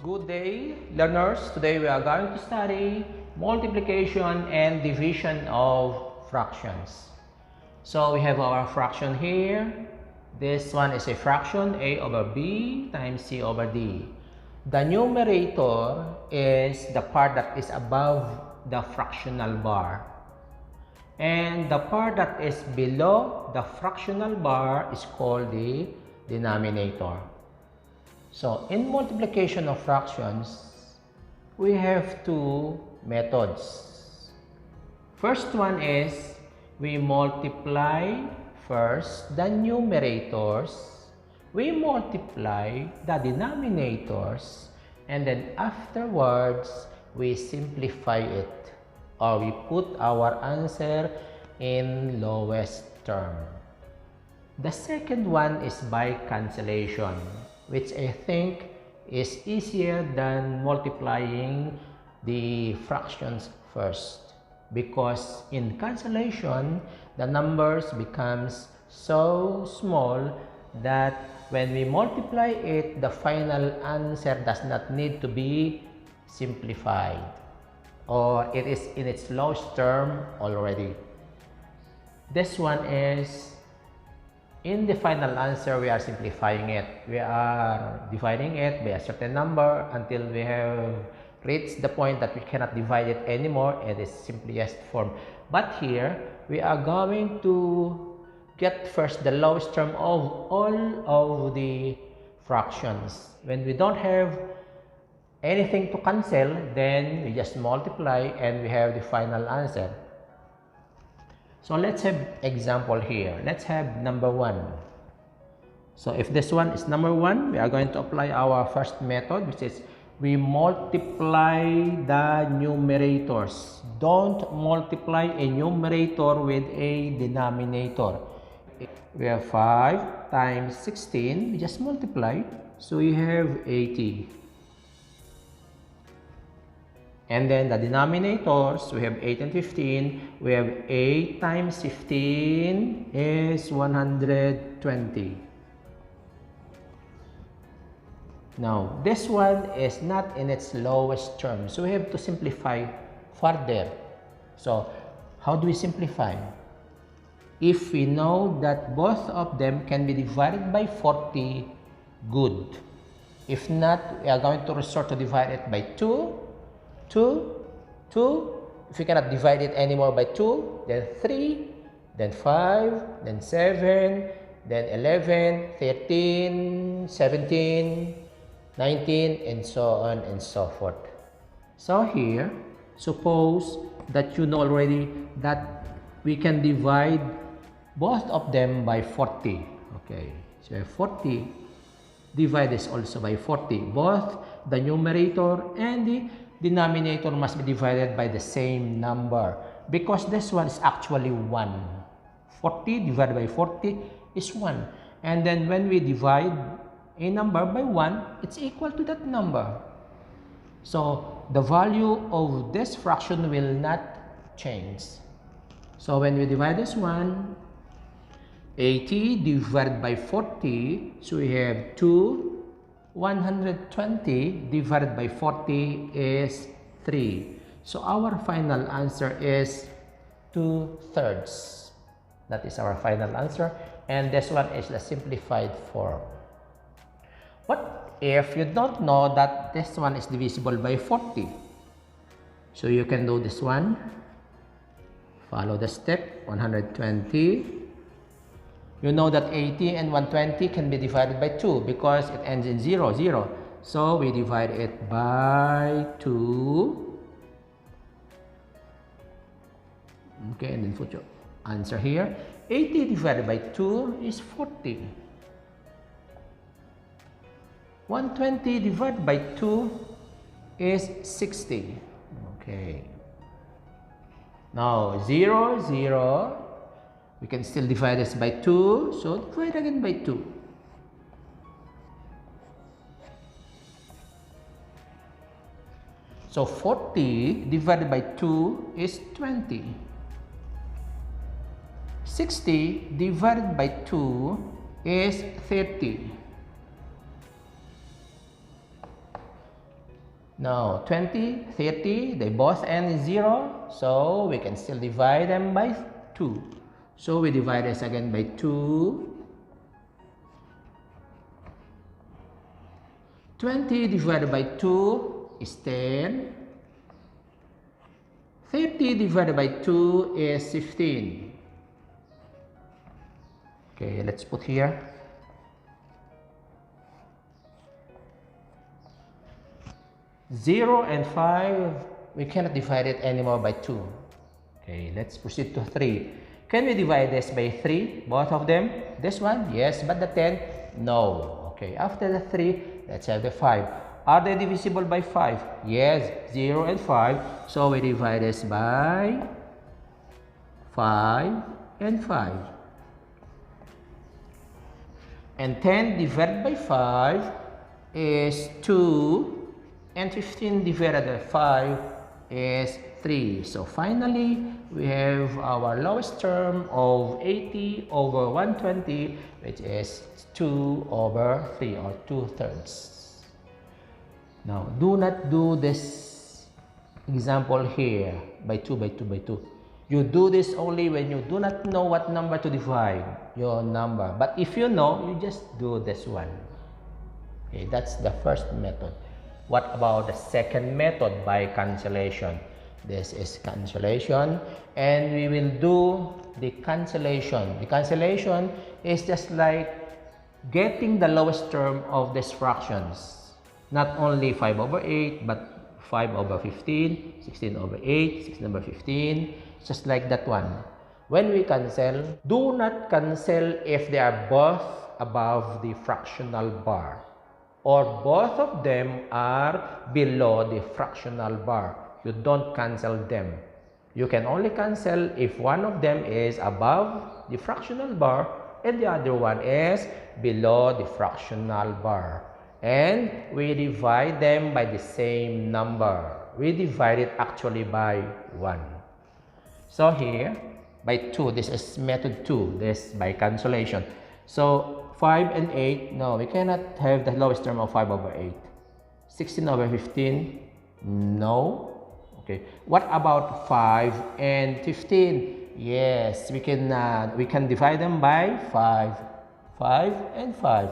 Good day, learners. Today we are going to study multiplication and division of fractions. So we have our fraction here. This one is a fraction a over b times c over d. The numerator is the part that is above the fractional bar. And the part that is below the fractional bar is called the denominator. So, in multiplication of fractions, we have two methods. First one is we multiply first the numerators, we multiply the denominators, and then afterwards we simplify it, or we put our answer in lowest term. The second one is by cancellation, which I think is easier than multiplying the fractions first, because in cancellation the numbers becomes so small that when we multiply it, the final answer does not need to be simplified, or it is in its lowest term already. This one is in the final answer, we are simplifying it. We are dividing it by a certain number until we have reached the point that we cannot divide it anymore. It is simplest form. But here, we are going to get first the lowest term of all of the fractions. When we don't have anything to cancel, then we just multiply and we have the final answer. So let's have example here. Let's have number 1. So if this one is number 1, we are going to apply our first method, which is we multiply the numerators. Don't multiply a numerator with a denominator. We have 5 times 16. We just multiply. So we have 80. And then the denominators, we have 8 and 15. We have 8 times 15 is 120. Now, this one is not in its lowest term. So we have to simplify further. So, how do we simplify? If we know that both of them can be divided by 40, good. If not, we are going to resort to divide it by 2. 2, if we cannot divide it anymore by 2, then 3, then 5, then 7, then 11, 13, 17, 19, and so on and so forth. So here, suppose that you know already that we can divide both of them by 40. Okay, so 40, divide this also by 40. Both the numerator and the denominator must be divided by the same number, because this one is actually 1. 40 divided by 40 is 1. And then when we divide a number by 1, it's equal to that number. So the value of this fraction will not change. So when we divide this one, 80 divided by 40, so we have 2. 120 divided by 40 is 3. So our final answer is 2/3. That is our final answer. And this one is the simplified form. What if you don't know that this one is divisible by 40? So you can do this one. Follow the step. 120. You know that 80 and 120 can be divided by 2 because it ends in 0, 0. So we divide it by 2. Okay, and then put your answer here. 80 divided by 2 is 40. 120 divided by 2 is 60. Okay. Now, 0, 0. We can still divide this by 2, so divide again by 2. So 40 divided by 2 is 20. 60 divided by 2 is 30. No, 20, 30, they both end in 0, so we can still divide them by 2. So we divide this again by 2. 20 divided by 2 is 10. 30 divided by 2 is 15. Okay, let's put here. Zero and 5, we cannot divide it anymore by 2. Okay, let's proceed to 3. Can we divide this by 3, both of them? This one, yes, but the 10, no. Okay, after the 3, let's have the 5. Are they divisible by 5? Yes, 0 and 5. So we divide this by 5 and 5. And 10 divided by 5 is 2. And 15 divided by 5 is 3. So finally, we have our lowest term of 80 over 120, which is 2 over 3 or 2/3. Now, do not do this example here by 2 by 2 by 2. You do this only when you do not know what number to divide your number. But if you know, you just do this one. Okay, that's the first method. What about the second method, by cancellation? This is cancellation, and we will do the cancellation. The cancellation is just like getting the lowest term of these fractions. Not only 5 over 8, but 5 over 15, 16 over 8, 16 over 15, just like that one. When we cancel, do not cancel if they are both above the fractional bar, or both of them are below the fractional bar. You don't cancel them. You can only cancel if one of them is above the fractional bar and the other one is below the fractional bar. And we divide them by the same number. We divide it actually by 1. So here, by 2, this is method 2, this by cancellation. So 5 and 8, no, we cannot have the lowest term of 5 over 8. 16 over 15, no. Okay, what about 5 and 15? Yes, we can divide them by 5. 5 and 5.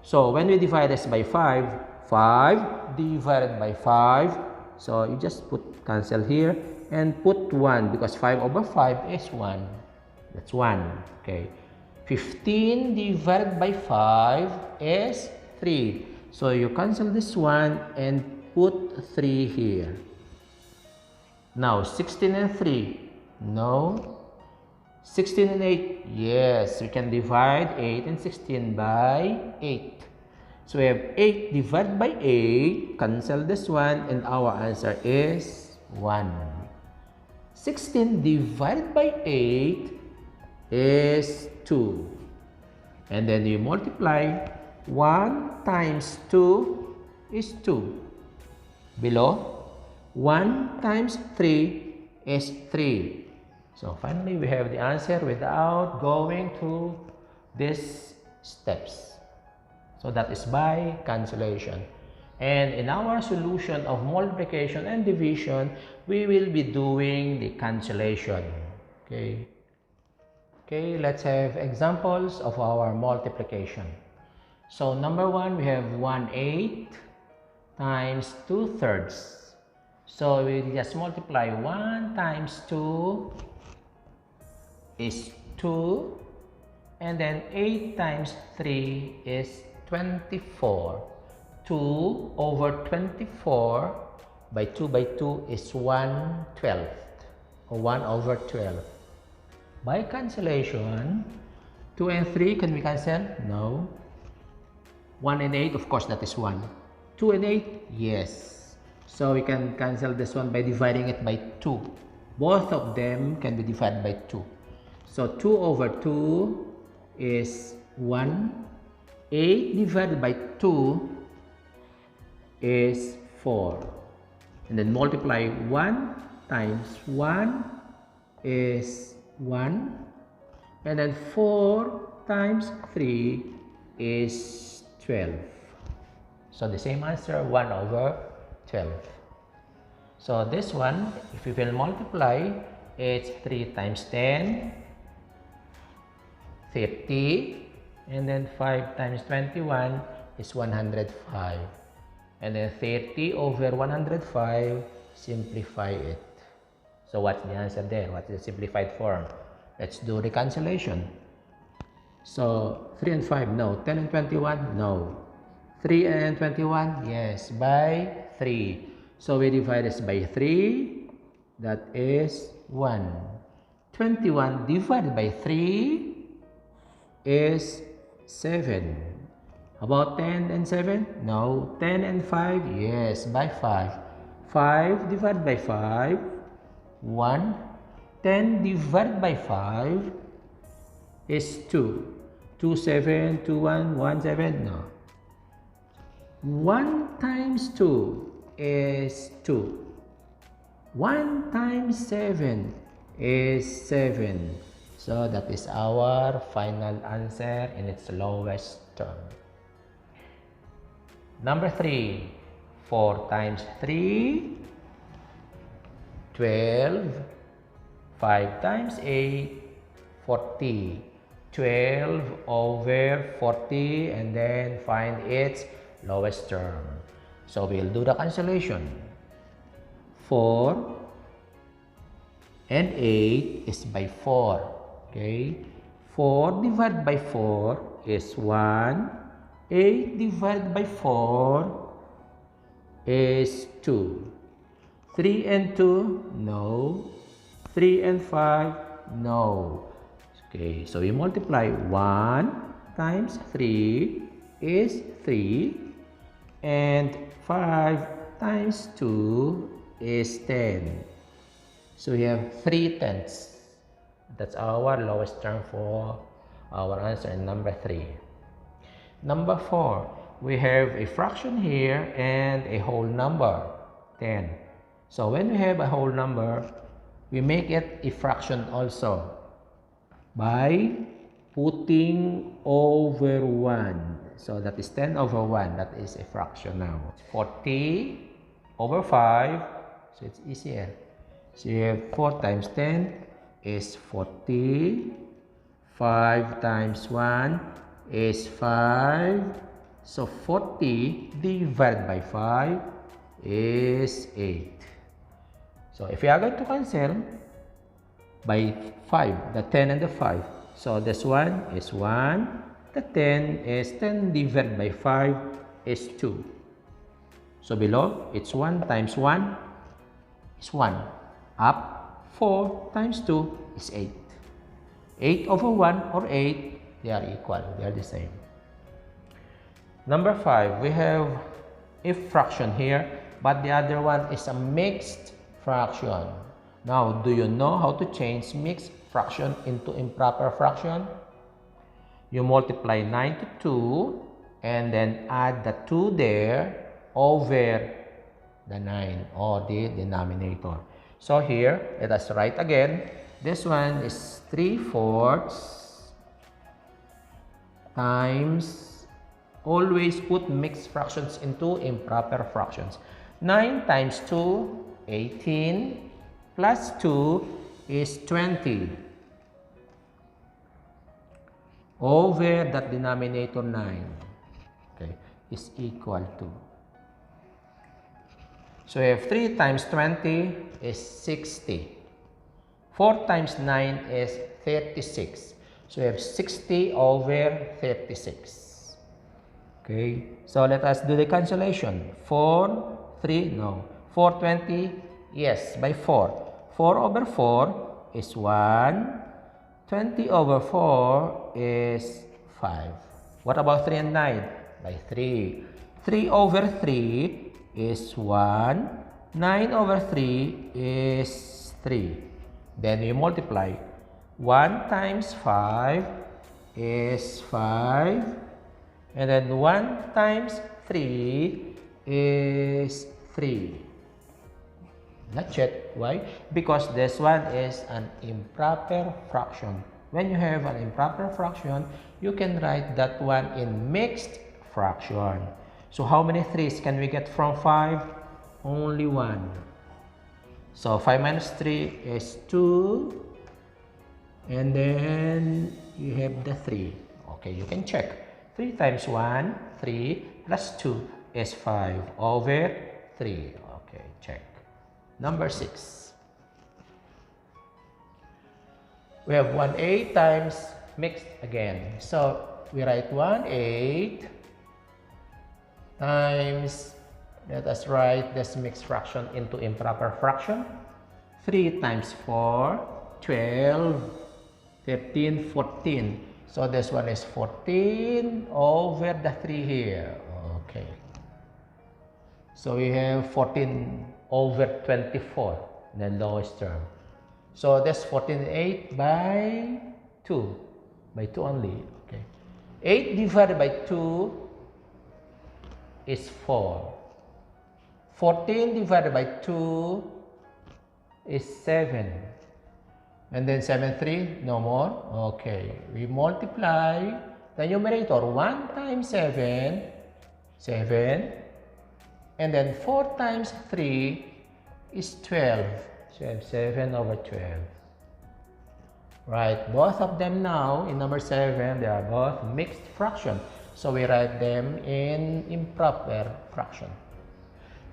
So when we divide this by 5, 5 divided by 5, so you just put cancel here and put 1 because 5 over 5 is 1. That's 1. Okay. 15 divided by 5 is 3. So you cancel this one and put 3 here. Now 16 and 3. No. 16 and 8. Yes, we can divide 8 and 16 by 8. So we have 8 divided by 8. Cancel this one and our answer is 1. 16 divided by 8 is 2. And then you multiply 1 times 2 is 2. Below, 1 times 3 is 3. So finally, we have the answer without going through these steps. So that is by cancellation. And in our solution of multiplication and division, we will be doing the cancellation. Okay. Okay, let's have examples of our multiplication. So number 1, we have 1/8 times 2/3. So we just multiply 1 times 2 is 2, and then 8 times 3 is 24. 2 over 24 by 2 by 2 is 1/12, or 1 over 12. By cancellation, 2 and 3, can we cancel? No. 1 and 8, of course, that is 1. 2 and 8, yes. So we can cancel this one by dividing it by 2. Both of them can be divided by 2. So 2 over 2 is 1. 8 divided by 2 is 4. And then multiply 1 times 1 is 1. And then 4 times 3 is 12. So the same answer, 1 over 12. So this one, if we will multiply, it's 3 times 10, 50, and then 5 times 21 is 105. And then 30 over 105, simplify it. So what's the answer there? What's the simplified form? Let's do reconciliation. So 3 and 5, no. 10 and 21, no. 3 and 21, yes, by 3. So we divide this by 3, that is 1. 21 divided by 3 is 7. About 10 and 7? No. 10 and 5? Yes, by 5. 5 divided by 5, 1. 10 divided by 5 is 2. 2, 7, 2, 1, 1, 7? No. 1 times 2 is 2. 1 times 7 is 7. So that is our final answer in its lowest term. Number 3, 4 times 3, 12, 5 times 8, 40. 12 over 40 and then find its lowest term. So we'll do the cancellation. 4 and 8 is by 4. Okay? 4 divided by 4 is 1. 8 divided by 4 is 2. 3 and 2? No. 3 and 5? No. Okay, so we multiply 1 times 3 is 3 and 5 times 2 is 10. So we have 3/10. That's our lowest term for our answer in number 3. Number 4, we have a fraction here and a whole number, 10. So when we have a whole number, we make it a fraction also by putting over 1. So that is 10 over 1. That is a fraction now. 40 over 5. So it's easier. So you have 4 times 10 is 40. 5 times 1 is 5. So 40 divided by 5 is 8. So if we are going to cancel by 5, the 10 and the 5. So this one is 1. The 10 is 10 divided by 5 is 2. So below, it's 1 times 1 is 1. Up, 4 times 2 is 8. 8 over 1 or 8, they are equal. They are the same. Number 5, we have a fraction here, but the other one is a mixed fraction. Now, do you know how to change mixed fraction into improper fraction? You multiply 9 to 2 and then add the 2 there over the 9 or the denominator. So here, let us write again. This one is 3/4 times, always put mixed fractions into improper fractions. 9 times 2, 18, plus 2 is 20 over that denominator 9, okay, is equal to. So we have 3 times 20 is 60. 4 times 9 is 36. So we have 60 over 36. Okay, so let us do the cancellation. 4, 3, no. 420, yes, by 4. 4 over 4 is 1. 20 over 4 is 5. What about 3 and 9? By 3. 3 over 3 is 1. 9 over 3 is 3. Then we multiply. 1 times 5 is 5. And then 1 times 3 is 3. Not yet. Why? Because this one is an improper fraction. When you have an improper fraction, you can write that one in mixed fraction. So how many 3's can we get from 5? only 1. So 5 minus 3 is 2. And then you have the 3. Okay, you can check. 3 times 1, 3 plus 2 is 5 over 3. Okay, check. Number 6. We have 1/8 times mixed again. So we write 1/8 times, let us write this mixed fraction into improper fraction. 3 times 4, 12, 15, 14. So this one is 14 over the 3 here. Okay. So we have 14 over 24, the lowest term. So that's 14/8 by 2. By 2 only. Okay. 8 divided by 2 is 4. 14 divided by 2 is 7. And then 7, 3, no more. Okay. We multiply the numerator. 1 times 7, 7. And then 4 times 3 is 12. So you have 7 over 12. Right, both of them now in number 7, they are both mixed fraction. So we write them in improper fraction.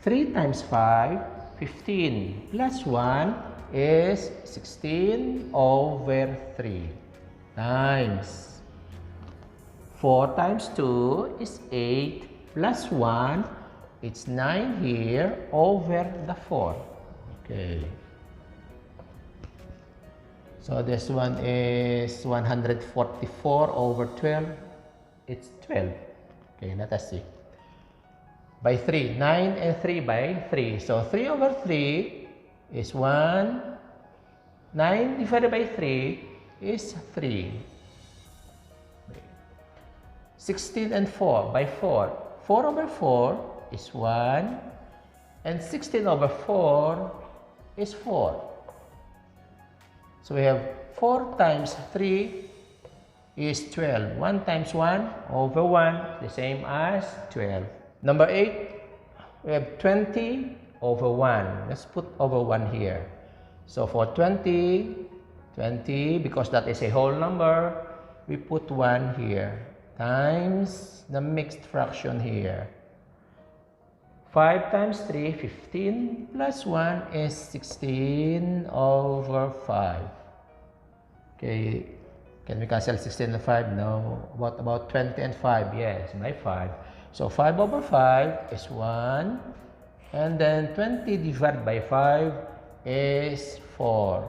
3 times 5, 15 plus 1 is 16 over 3 times 4 times 2 is 8 plus 1, it's 9 here over the 4. Okay. So this one is 144 over 12. It's 12. Okay, let us see. By 3. 9 and 3 by 3. So 3 over 3 is 1. 9 divided by 3 is 3. 16 and 4 by 4. 4 over 4 is 1. And 16 over 4 is 4. So we have 4 times 3 is 12. 1 times 1 over 1, the same as 12. Number 8, we have 20 over 1. Let's put over 1 here. So for 20, because that is a whole number, we put 1 here times the mixed fraction here. 5 times 3, 15 plus 1 is 16 over 5. Okay, can we cancel 16 and 5? No. What about 20 and 5? Yes, by 5. So 5 over 5 is 1. And then 20 divided by 5 is 4.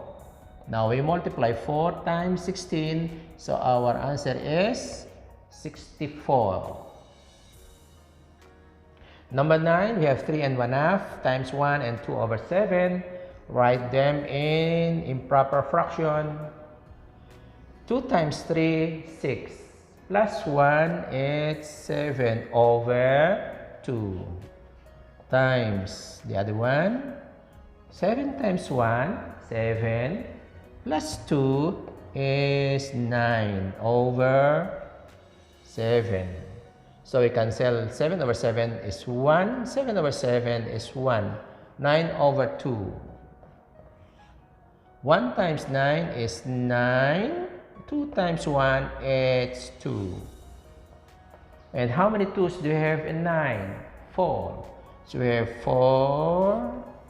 Now we multiply 4 times 16. So our answer is 64. Number 9, we have 3 and 1/2 times 1 and 2 over 7. Write them in improper fraction. 2 times 3, 6. Plus 1 is 7 over 2. Times the other one. 7 times 1, 7. Plus 2 is 9 over 7. So we cancel 7 over 7 is 1. 7 over 7 is 1. 9 over 2. 1 times 9 is 9. 2 times 1 is 2. And how many 2's do we have in 9? 4. So we have 4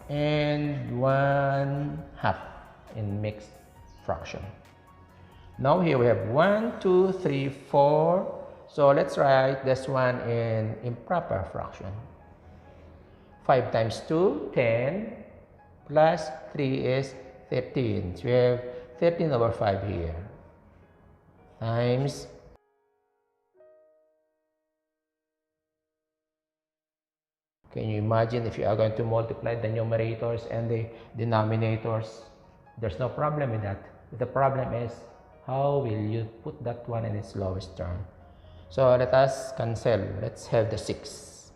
and 1/2 in mixed fraction. Now here we have 1, 2, 3, 4. So let's write this one in improper fraction. 5 times 2, 10, plus 3 is 13. So we have 13 over 5 here. Times can you imagine if you are going to multiply the numerators and the denominators? There's no problem with that. The problem is how will you put that one in its lowest term? So let us cancel. Let's have the 6.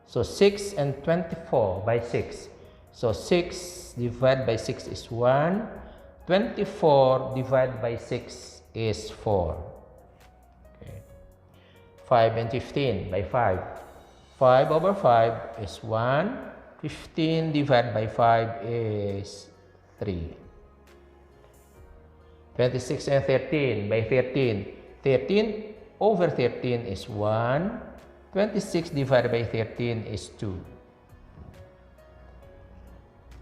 So 6 and 24 by 6. So 6 divided by 6 is 1. 24 divided by 6 is 4. Okay. 5 and 15 by 5. 5 over 5 is 1. 15 divided by 5 is 3. 26 and 13 by 13. 13 over 13 is 1. 26 divided by 13 is 2.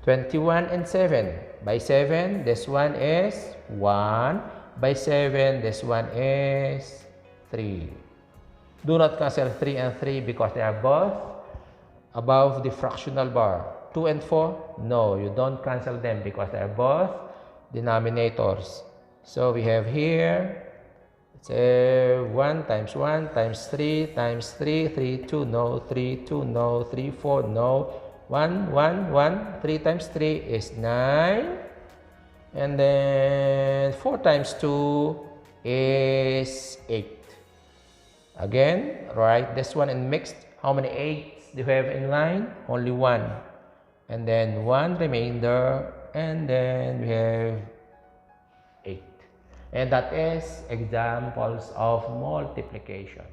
21 and 7 by 7, this one is 1. By 7, this one is 3. Do not cancel 3 and 3 because they are both above the fractional bar. 2 and 4, no, you don't cancel them because they are both denominators. So we have here, it's 1 times 1 times 3 times 3, 3, 2, no, 3, 2, no, 3, 4, no, 1, 1, 1, 3 times 3 is 9, and then 4 times 2 is 8. Again, write this one in mixed. How many 8s do you have in line? Only 1. And then 1 remainder, and then we have 8. And that is examples of multiplication.